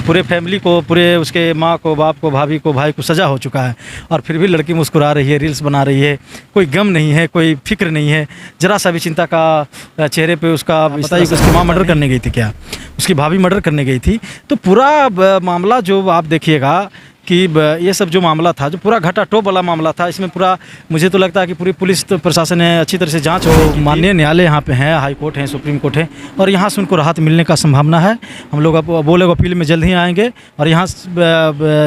पूरे फैमिली को, पूरे उसके माँ को, बाप को, भाभी को, भाई को सज़ा हो चुका है और फिर भी लड़की मुस्कुरा रही है, रील्स बना रही है, कोई गम नहीं है, कोई फिक्र नहीं है, ज़रा सा भी चिंता का चेहरे पे उसका। बताइए उसकी माँ मर्डर करने गई थी क्या, उसकी भाभी मर्डर करने गई थी। तो पूरा मामला जो आप देखिएगा कि ये सब जो मामला था, जो पूरा घटा टॉप वाला मामला था, इसमें पूरा मुझे तो लगता है कि पूरी पुलिस तो प्रशासन ने अच्छी तरह से जांच हो। माननीय न्यायालय यहाँ पे है, हाई कोर्ट है, सुप्रीम कोर्ट है और यहाँ से उनको राहत मिलने का संभावना है। हम लोग अब वो लोग अपील में जल्द ही आएंगे और यहाँ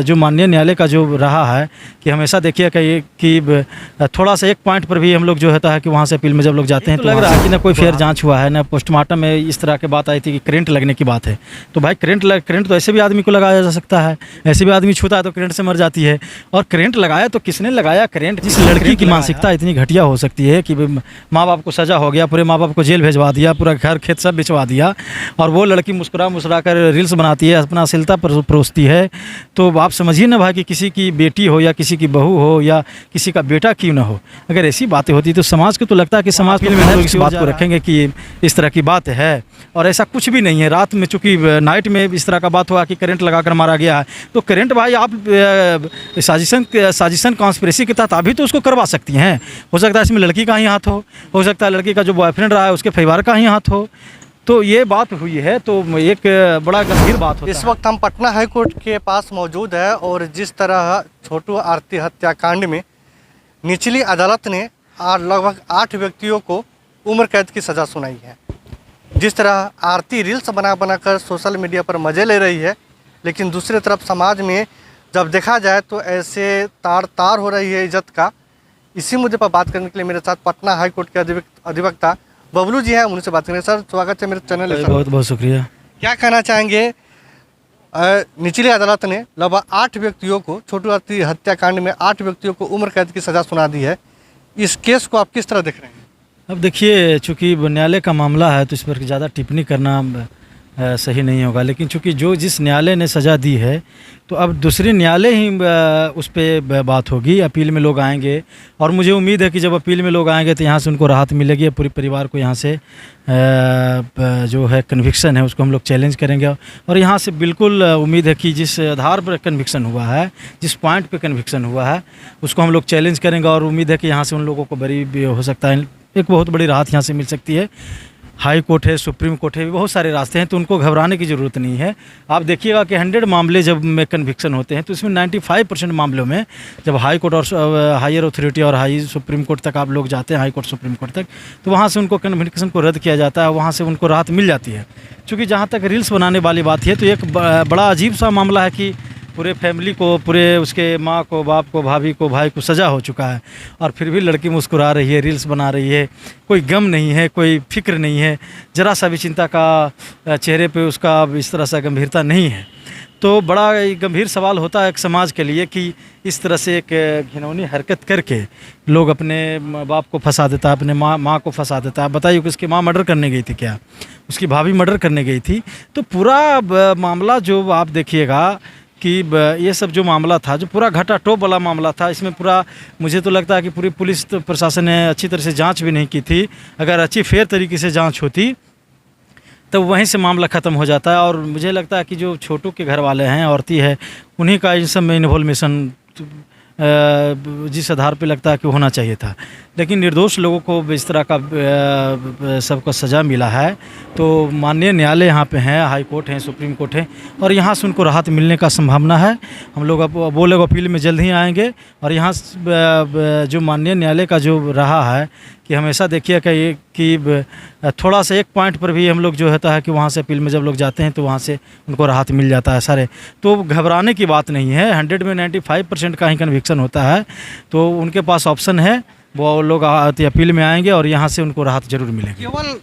जो माननीय न्यायालय का जो रहा है कि हमेशा देखिए कि थोड़ा सा एक पॉइंट पर भी हम लोग जो होता है कि वहाँ से अपील में जब लोग जाते हैं तो लग रहा है कि ना कोई फेयर जाँच हुआ है, ना पोस्टमार्टम में इस तरह की बात आई थी कि करंट लगने की बात है। तो भाई करंट तो ऐसे भी आदमी को लगाया जा सकता है, ऐसे भी आदमी छूता है तो करंट से मर जाती है। और करंट लगाया तो किसने लगाया करंट? जिस लड़की की मानसिकता इतनी घटिया हो सकती है कि माँ बाप को सजा हो गया, पूरे माँ बाप को जेल भेजवा दिया, पूरा घर खेत सब बिचवा दिया और वो लड़की मुस्कुरा कर रील्स बनाती है, अपना अश्लीलता परोसती है। तो आप समझिए ना भाई कि किसी की बेटी हो या किसी की बहू हो या किसी का बेटा क्यों ना हो, अगर ऐसी बातें होती तो समाज को तो लगता है कि समाज में इस बात को रखेंगे कि इस तरह की बात है और ऐसा कुछ भी नहीं है। रात में चूँकि नाइट में इस तरह का बात हुआ कि करंट लगाकर मारा गया है, तो करंट भाई आप साजिशन कॉन्स्पिरेसी के तहत अभी तो उसको करवा सकती हैं। हो सकता है इसमें लड़की का ही हाथ हो सकता है लड़की का जो बॉयफ्रेंड रहा है उसके परिवार का ही हाथ हो। तो ये बात हुई है तो एक बड़ा गंभीर बात होता है। इस वक्त हम पटना हाई कोर्ट के पास मौजूद है और जिस तरह छोटू आरती हत्याकांड में निचली अदालत ने लगभग 8 व्यक्तियों को उम्र कैद की सज़ा सुनाई है। जिस तरह आरती रील्स बनाकर सोशल मीडिया पर मज़े ले रही है, लेकिन दूसरी तरफ समाज में जब देखा जाए तो ऐसे तार हो रही है इज्जत का। इसी मुद्दे पर बात करने के लिए मेरे साथ पटना हाई कोर्ट के अधिवक्ता बबलू जी हैं, उनसे बात करेंगे। सर स्वागत है मेरे चैनल में। बहुत बहुत शुक्रिया। क्या कहना चाहेंगे, निचली अदालत ने लगभग 8 व्यक्तियों को, छोटू आरती हत्याकांड में 8 व्यक्तियों को उम्र कैद की सज़ा सुना दी है। इस केस को आप किस तरह देख रहे हैं? अब देखिए, चूँकि न्यायालय का मामला है तो इस पर ज़्यादा टिप्पणी करना सही नहीं होगा, लेकिन चूँकि जिस न्यायालय ने सज़ा दी है तो अब दूसरे न्यायालय ही उस पर बात होगी। अपील में लोग आएंगे और मुझे उम्मीद है कि जब अपील में लोग आएंगे तो यहाँ से उनको राहत मिलेगी। पूरे परिवार को यहाँ से जो है कन्विक्शन है उसको हम लोग चैलेंज करेंगे और यहाँ से बिल्कुल उम्मीद है कि जिस आधार पर कन्विक्शन हुआ है, जिस पॉइंट पे कन्विक्शन हुआ है उसको हम लोग चैलेंज करेंगे और उम्मीद है कि यहाँ से उन लोगों को बरी भी हो सकता है, एक बहुत बड़ी राहत यहाँ से मिल सकती है। हाई कोर्ट है, सुप्रीम कोर्ट है, बहुत सारे रास्ते हैं तो उनको घबराने की ज़रूरत नहीं है। आप देखिएगा कि 100 मामले जब में कन्विक्शन होते हैं तो इसमें 95% मामलों में जब हाई कोर्ट और हायर अथॉरिटी और सुप्रीम कोर्ट तक आप लोग जाते हैं, हाई कोर्ट सुप्रीम कोर्ट तक, तो वहाँ से उनको कन्विक्शन को रद्द किया जाता है, वहाँ से उनको राहत मिल जाती है। क्योंकि जहाँ तक रील्स बनाने वाली बात है तो एक बड़ा अजीब सा मामला है कि पूरे फैमिली को, पूरे उसके माँ को, बाप को, भाभी को, भाई को सज़ा हो चुका है और फिर भी लड़की मुस्कुरा रही है, रील्स बना रही है, कोई गम नहीं है, कोई फिक्र नहीं है, ज़रा सा भी चिंता का चेहरे पे उसका इस तरह से गंभीरता नहीं है। तो बड़ा गंभीर सवाल होता है एक समाज के लिए कि इस तरह से एक घिनौनी हरकत करके लोग अपने बाप को फंसा देता है, अपने माँ को फंसा देता है। बताइए कि उसकी माँ मर्डर करने गई थी क्या, उसकी भाभी मर्डर करने गई थी। तो पूरा मामला जो आप देखिएगा कि ये सब जो मामला था, जो पूरा घटा टॉप वाला मामला था, इसमें पूरा मुझे तो लगता है कि पूरी पुलिस तो प्रशासन ने अच्छी तरह से जांच भी नहीं की थी। अगर अच्छी फेयर तरीके से जांच होती तो वहीं से मामला ख़त्म हो जाता है। और मुझे लगता है कि जो छोटू के घर वाले हैं, औरती है, उन्हीं का इन सब में इन्वॉल्वेशन जिस आधार पे लगता है कि होना चाहिए था। लेकिन निर्दोष लोगों को इस तरह का सबको सज़ा मिला है तो माननीय न्यायालय यहाँ पे हैं, हाई कोर्ट हैं, सुप्रीम कोर्ट है और यहाँ से उनको राहत मिलने का संभावना है। हम लोग अब वो लोग अपील में जल्द ही आएंगे और यहाँ जो माननीय न्यायालय का जो रहा है कि हमेशा देखिए कि थोड़ा सा एक पॉइंट पर भी हम लोग जो होता है कि वहाँ से अपील में जब लोग जाते हैं तो वहाँ से उनको राहत मिल जाता है सारे। तो घबराने की बात नहीं है, 100 में 95% का ही कन्विक्शन होता है। तो उनके पास ऑप्शन है, वो लोग अपील में आएंगे और यहाँ से उनको राहत जरूर मिलेगी। केवल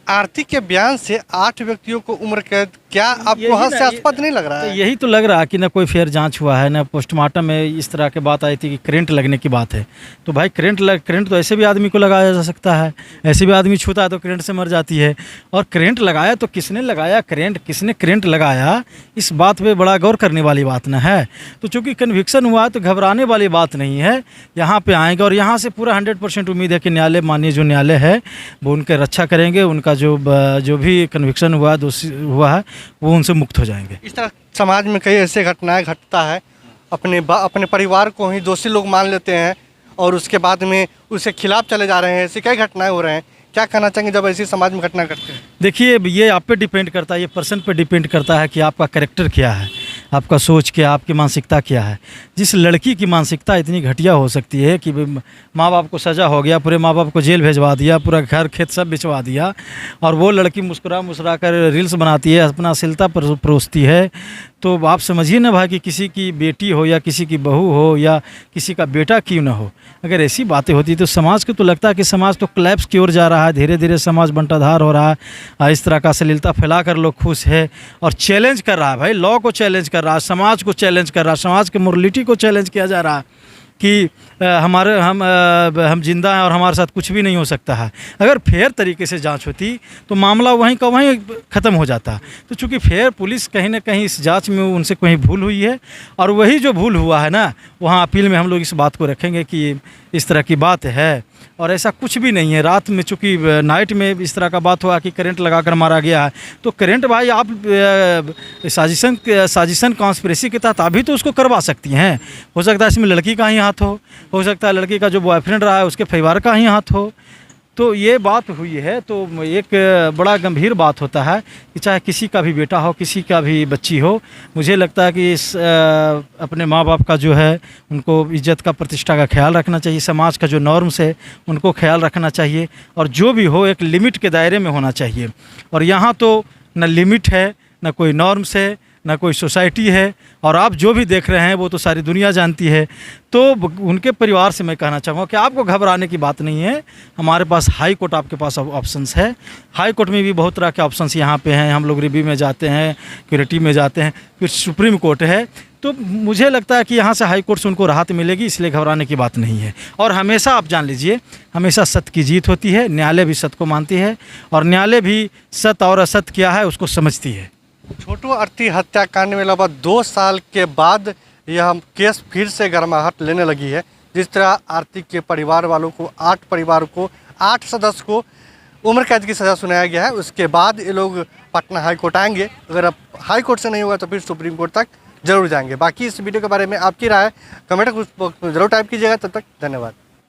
आरती के बयान से 8 व्यक्तियों को उम्र कैद, क्या आपको हास्यास्पद नहीं लग रहा है? यही तो लग रहा है कि ना कोई फेयर जांच हुआ है, ना पोस्टमार्टम में इस तरह की बात आई थी कि करंट लगने की बात है। तो भाई करंट तो ऐसे भी आदमी को लगाया जा सकता है, ऐसे भी आदमी छूता है तो करंट से मर जाती है। और करंट लगाया तो किसने लगाया, किसने करंट लगाया, इस बात पे बड़ा गौर करने वाली बात ना है। तो चूँकि कन्विक्शन हुआ तो घबराने वाली बात नहीं है। यहाँ पे आएंगे और यहाँ से पूरा 100% उम्मीद है कि न्यायालय, माननीय जो न्यायालय है वो उनके रक्षा करेंगे। उनका जो भी कन्विक्शन हुआ, दोषी हुआ है वो उनसे मुक्त हो जाएंगे। इस तरह समाज में कई ऐसे घटनाएं घटता है, अपने परिवार को ही दोषी लोग मान लेते हैं और उसके बाद में उसके खिलाफ चले जा रहे हैं, ऐसी कई घटनाएं हो रहे हैं। क्या कहना चाहेंगे जब ऐसी समाज में घटना घटते हैं? देखिए, ये आप पे डिपेंड करता है, ये पर्सन पे डिपेंड करता है कि आपका कैरेक्टर क्या है, आपका सोच क्या, आपकी मानसिकता क्या है। जिस लड़की की मानसिकता इतनी घटिया हो सकती है कि माँ बाप को सज़ा हो गया, पूरे माँ बाप को जेल भेजवा दिया, पूरा घर खेत सब बिचवा दिया, और वो लड़की मुस्कुरा कर रील्स बनाती है, अपना अश्लीलता परोसती है, तो आप समझिए ना भाई कि किसी की बेटी हो या किसी की बहू हो या किसी का बेटा क्यों ना हो, अगर ऐसी बातें होती तो समाज को तो लगता है कि समाज तो क्लैप्स की ओर जा रहा है, धीरे धीरे समाज बंटाधार हो रहा है, इस तरह का अश्लीलता फैला कर लोग खुश है और चैलेंज कर रहा है भाई, लॉ को चैलेंज कर रहा है, समाज को चैलेंज कर रहा है, समाज के मोरलिटी को चैलेंज किया जा रहा है कि हम जिंदा हैं और हमारे साथ कुछ भी नहीं हो सकता है। अगर फेयर तरीके से जांच होती तो मामला वहीं का वहीं ख़त्म हो जाता। तो चूँकि फेयर पुलिस कहीं ना कहीं इस जांच में उनसे कहीं भूल हुई है, और वही जो भूल हुआ है ना, वहाँ अपील में हम लोग इस बात को रखेंगे कि इस तरह की बात है और ऐसा कुछ भी नहीं है। रात में चूँकि नाइट में इस तरह का बात हुआ कि करंट लगाकर मारा गया है, तो करंट भाई आप साजिशन कॉन्स्पिरेसी के तहत अभी तो उसको करवा सकती हैं। हो सकता है इसमें लड़की का ही हाथ हो सकता है लड़की का जो बॉयफ्रेंड रहा है उसके परिवार का ही हाथ हो। तो ये बात हुई है, तो एक बड़ा गंभीर बात होता है कि चाहे किसी का भी बेटा हो, किसी का भी बच्ची हो, मुझे लगता है कि अपने माँ बाप का जो है उनको इज्जत का, प्रतिष्ठा का ख्याल रखना चाहिए, समाज का जो नॉर्म्स है उनको ख्याल रखना चाहिए, और जो भी हो एक लिमिट के दायरे में होना चाहिए। और यहाँ तो न लिमिट है, न कोई नॉर्म्स है, ना कोई सोसाइटी है, और आप जो भी देख रहे हैं वो तो सारी दुनिया जानती है। तो उनके परिवार से मैं कहना चाहूँगा कि आपको घबराने की बात नहीं है, हमारे पास हाई कोर्ट, आपके पास ऑप्शंस है। हाई कोर्ट में भी बहुत तरह के ऑप्शंस यहाँ पे हैं, हम लोग रिव्यू में जाते हैं, क्यूरेटिव में जाते हैं, फिर सुप्रीम कोर्ट है। तो मुझे लगता है कि यहाँ से हाई कोर्ट से उनको राहत मिलेगी, इसलिए घबराने की बात नहीं है। और हमेशा आप जान लीजिए, हमेशा सत्य की जीत होती है, न्यायालय भी सत्य को मानती है, और न्यायालय भी सत्य और असत्य क्या है उसको समझती है। छोटू आरती हत्याकांड में लगभग 2 साल के बाद यह केस फिर से गर्माहट लेने लगी है। जिस तरह आरती के परिवार वालों को 8 सदस्य को उम्र कैद की सज़ा सुनाया गया है, उसके बाद ये लोग पटना हाई कोर्ट आएंगे। अगर अब हाई कोर्ट से नहीं होगा तो फिर सुप्रीम कोर्ट तक जरूर जाएंगे। बाकी इस वीडियो के बारे में आपकी राय कमेंट जरूर टाइप कीजिएगा। तब तक धन्यवाद।